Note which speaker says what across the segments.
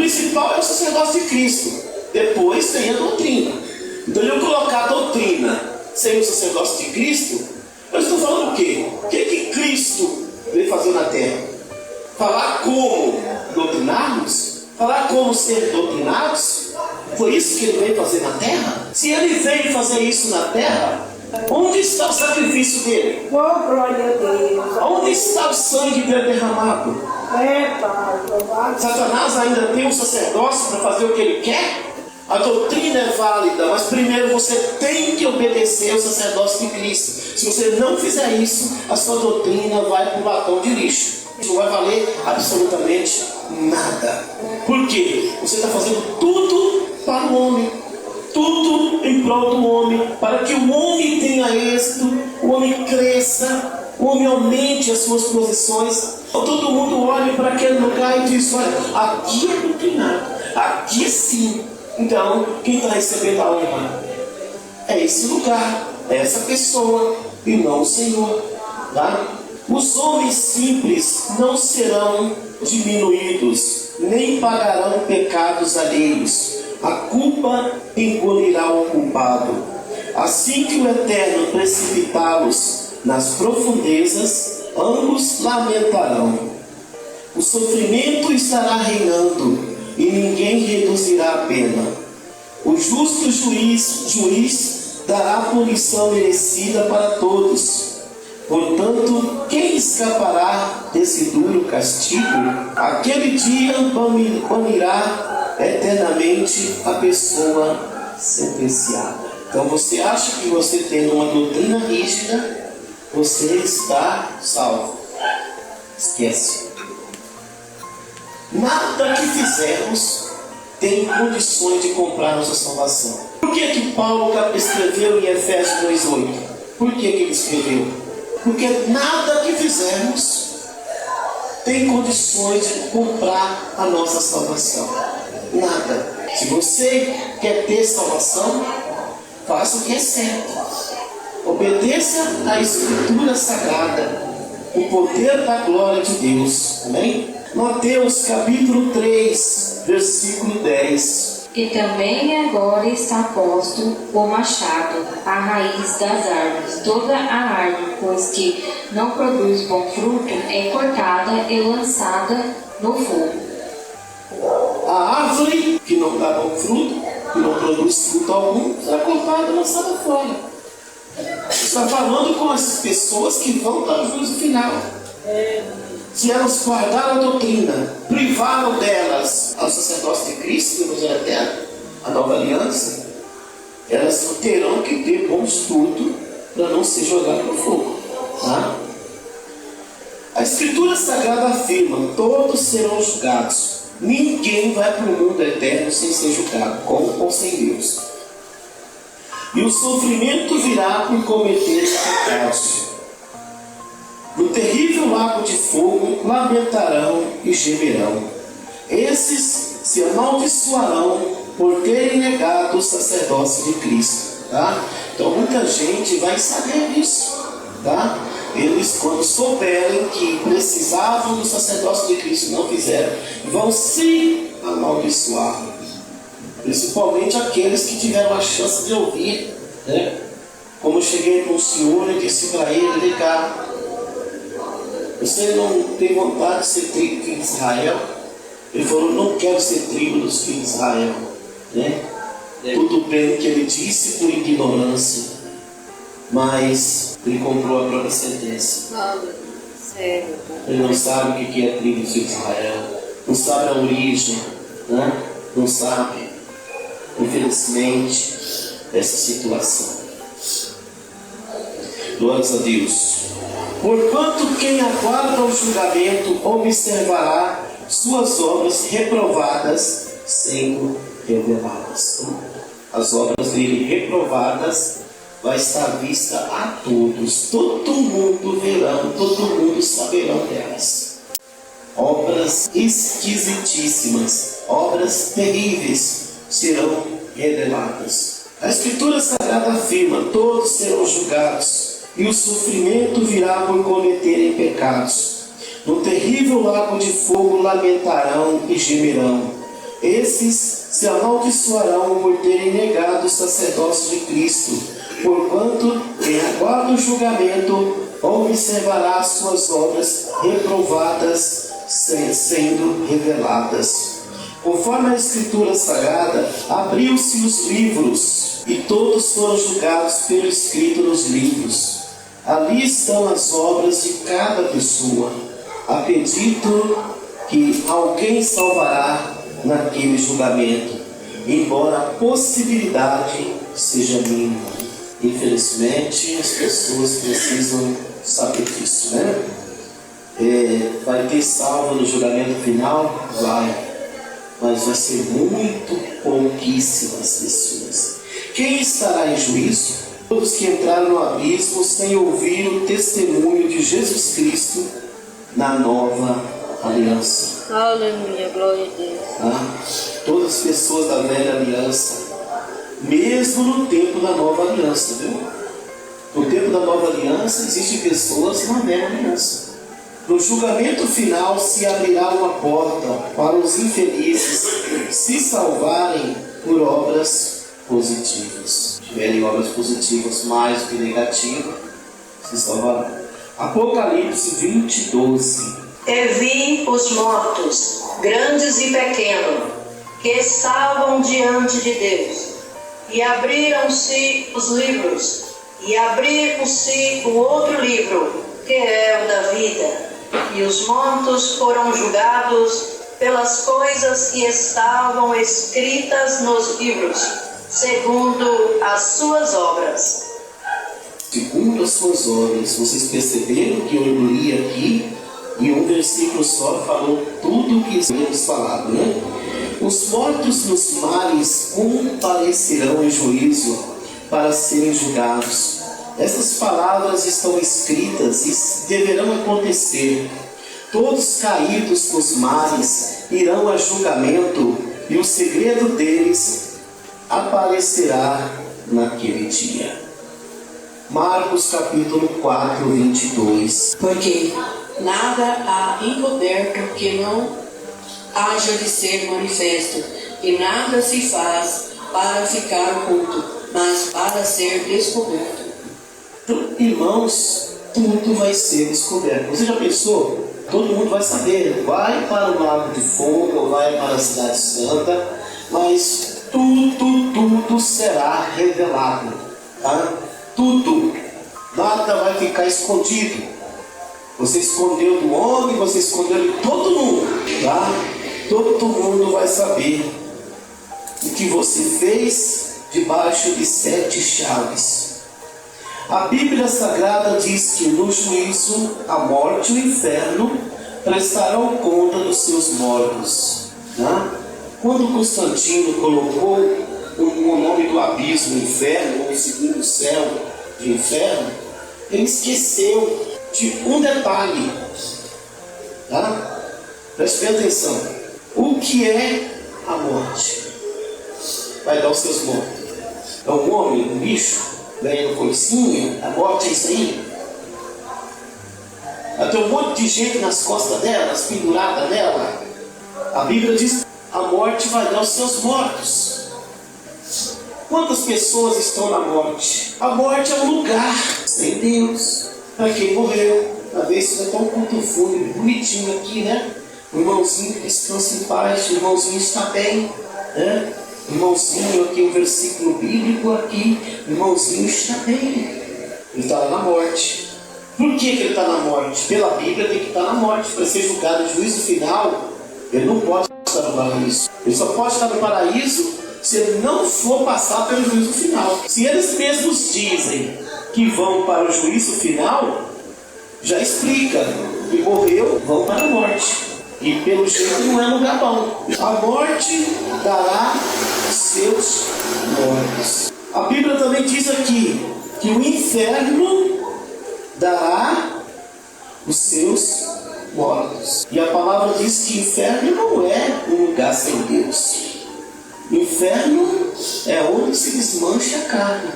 Speaker 1: principal é o sacerdócio de Cristo. Depois tem a doutrina. Então, eu colocar a doutrina sem o sacerdócio de Cristo, eu estou falando o quê? O que Cristo veio fazer na terra? Falar como doutrinarmos? Falar como ser doutrinados? Foi isso que ele veio fazer na terra? Se ele veio fazer isso na terra, onde está o sacrifício dele?
Speaker 2: Oh, glória a Deus.
Speaker 1: Onde está o sangue dele derramado?
Speaker 2: Pai,
Speaker 1: Satanás ainda tem um sacerdócio para fazer o que ele quer? A doutrina é válida, mas primeiro você tem que obedecer ao sacerdócio de Cristo. Se você não fizer isso, a sua doutrina vai para o latão de lixo. Não vai valer absolutamente nada. Por quê? Você está fazendo tudo para o homem. Tudo em prol do homem. Para que o homem tenha êxito, o homem cresça, o homem aumente as suas posições. Todo mundo olha para aquele lugar e diz: olha, aqui é doutrinado, aqui sim. Então, quem está recebendo a honra é esse lugar, é essa pessoa, e não o Senhor. Tá? Os homens simples não serão diminuídos, nem pagarão pecados alheios. A culpa engolirá o culpado. Assim que o Eterno precipitá-los nas profundezas, ambos lamentarão. O sofrimento estará reinando, e ninguém reduzirá a pena. O justo juiz dará punição merecida para todos. Portanto, quem escapará desse duro castigo? Aquele dia banirá eternamente a pessoa sentenciada. Então você acha que você tendo uma doutrina rígida, você está salvo? Esquece. Nada que fizermos tem condições de comprar nossa salvação. Por que Paulo escreveu em Efésios 2,8? Por que ele escreveu? Porque nada que fizermos tem condições de comprar a nossa salvação. Nada. Se você quer ter salvação, faça o que é certo. Obedeça à Escritura Sagrada, o poder da glória de Deus. Amém? Mateus capítulo 3, versículo 10.
Speaker 3: Que também agora está posto o machado, a raiz das árvores. Toda a árvore, pois que não produz bom fruto, é cortada e lançada no fogo.
Speaker 1: A árvore que não dá bom fruto, que não produz fruto algum, será cortada e lançada fora. Está falando com as pessoas que vão para o juízo final. Se elas guardaram a doutrina, privaram delas ao sacerdócio de Cristo, no Evangelho Eterno, a nova aliança, elas terão que ter bons frutos para não ser jogadas no fogo. Tá? A Escritura Sagrada afirma: todos serão julgados. Ninguém vai para o mundo eterno sem ser julgado, com ou sem Deus. E o sofrimento virá por cometer pecados. No terrível lago de fogo lamentarão e gemerão. Esses se amaldiçoarão por terem negado o sacerdócio de Cristo. Tá? Então muita gente vai saber disso. Tá? Eles, quando souberem que precisavam do sacerdócio de Cristo, não fizeram, vão se amaldiçoar. Principalmente aqueles que tiveram a chance de ouvir. Né? Como eu cheguei para um senhor e disse para ele: vem cá, você não tem vontade de ser tribo de Israel? Ele falou: não quero ser tribo dos filhos de Israel. Né? Tudo bem que ele disse por ignorância, mas ele comprou a própria sentença. Ele não sabe o que é tribo dos filhos de Israel, não sabe a origem, né? Não sabe, infelizmente, dessa situação. Glórias a Deus. Porquanto quem aguarda o julgamento observará suas obras reprovadas sendo reveladas. As obras dele reprovadas vai estar vista a todos. Todo mundo verão, todo mundo saberão delas. Obras esquisitíssimas, obras terríveis serão reveladas. A Escritura Sagrada afirma: todos serão julgados, e o sofrimento virá por cometerem pecados. No terrível lago de fogo lamentarão e gemerão. Esses se amaldiçoarão por terem negado o sacerdócio de Cristo, porquanto, em aguardo julgamento, observará as suas obras reprovadas, sendo reveladas. Conforme a Escritura Sagrada, abriu-se os livros, e todos foram julgados pelo escrito nos livros. Ali estão as obras de cada pessoa. Acredito que alguém salvará naquele julgamento, embora a possibilidade seja mínima. Infelizmente, as pessoas precisam saber disso, né? Vai ter salvo no julgamento final? Vai. Mas vai ser muito pouquíssimas pessoas. Quem estará em juízo? Todos que entraram no abismo sem ouvir o testemunho de Jesus Cristo na nova aliança.
Speaker 4: Aleluia, glória a Deus.
Speaker 1: Todas as pessoas da velha aliança, mesmo no tempo da nova aliança, viu? No tempo da nova aliança existem pessoas na velha aliança. No julgamento final se abrirá uma porta para os infelizes se salvarem por obras positivas. Se tiverem obras positivas mais do que negativas, se salvarão. Apocalipse 20:12.
Speaker 5: E vi os mortos, grandes e pequenos, que estavam diante de Deus, e abriram-se os livros, e abriu-se o outro livro, que é o da vida. E os mortos foram julgados pelas coisas que estavam escritas nos livros, segundo as suas obras.
Speaker 1: Segundo as suas obras. Vocês perceberam que eu li aqui, em um versículo só, falou tudo o que temos falado, né? Os mortos nos mares comparecerão em juízo para serem julgados. Essas palavras estão escritas e deverão acontecer. Todos caídos nos mares irão a julgamento, e o segredo deles aparecerá naquele dia. Marcos capítulo 4, 22.
Speaker 6: Porque nada há encoberto que não haja de ser manifesto, e nada se faz para ficar oculto, mas para ser descoberto.
Speaker 1: Irmãos, tudo vai ser descoberto. Você já pensou? Todo mundo vai saber. Vai para o lago de fogo, vai para a cidade santa, mas tudo será revelado, tá? Tudo. Nada vai ficar escondido. Você escondeu do homem, você escondeu de todo mundo, tá? Todo mundo vai saber o que você fez debaixo de 7 chaves. A Bíblia Sagrada diz que no juízo, a morte e o inferno prestarão conta dos seus mortos. Tá? Quando Constantino colocou o nome do abismo, inferno, ou o segundo céu de inferno, ele esqueceu de um detalhe. Tá? Preste bem atenção. O que é a morte? Vai dar os seus mortos. É um homem, um bicho? Ganhando coisinha, a morte é isso aí. Ela tem um monte de gente nas costas dela, pendurada nela. A Bíblia diz que a morte vai dar os seus mortos. Quantas pessoas estão na morte? A morte é um lugar sem Deus para quem morreu. Talvez isso é tão culto fúnebre, bonitinho aqui, né? O irmãozinho que descansa em paz, o irmãozinho está bem, né? Irmãozinho, aqui um versículo bíblico, aqui, irmãozinho está bem. Ele está lá na morte. Por que ele está na morte? Pela Bíblia tem que estar na morte. Para ser julgado no juízo final, ele não pode estar no paraíso. Ele só pode estar no paraíso se ele não for passar pelo juízo final. Se eles mesmos dizem que vão para o juízo final, já explica que morreu, vão para a morte. E pelo jeito não é lugar bom. A morte dará os seus mortos. A Bíblia também diz aqui que o inferno dará os seus mortos. E a palavra diz que o inferno não é um lugar sem Deus. O inferno é onde se desmancha a carne,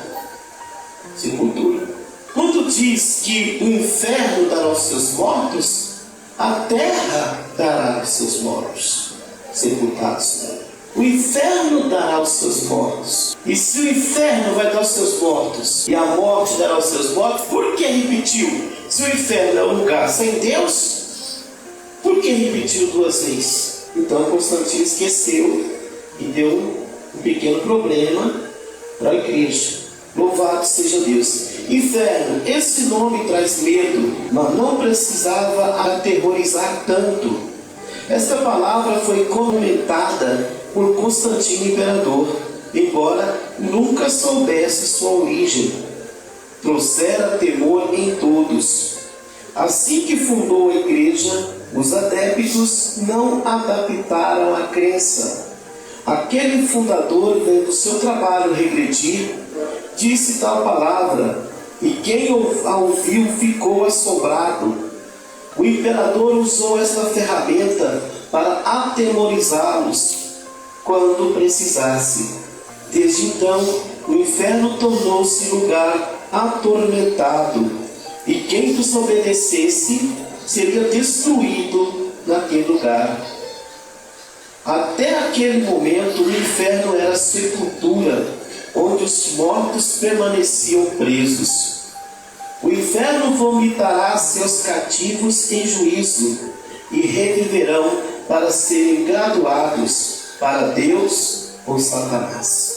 Speaker 1: sepultura. Quando diz que o inferno dará os seus mortos, a terra dará os seus mortos, sepultados nela. O inferno dará os seus mortos. E se o inferno vai dar os seus mortos e a morte dará os seus mortos, por que repetiu? Se o inferno é um lugar sem Deus, por que repetiu 2 vezes? Então Constantino esqueceu e deu um pequeno problema para a igreja. Louvado seja Deus. Inferno, esse nome traz medo, mas não precisava aterrorizar tanto. Esta palavra foi comentada por Constantino Imperador, embora nunca soubesse sua origem. Trouxera temor em todos. Assim que fundou a igreja, os adeptos não adaptaram a crença. Aquele fundador, vendo seu trabalho regredir, disse tal palavra, e quem a ouviu ficou assombrado. O imperador usou esta ferramenta para atemorizá-los quando precisasse. Desde então, o inferno tornou-se lugar atormentado, e quem desobedecesse seria destruído naquele lugar. Até aquele momento, o inferno era a sepultura, onde os mortos permaneciam presos. O inferno vomitará seus cativos em juízo, e reviverão para serem graduados para Deus ou Satanás.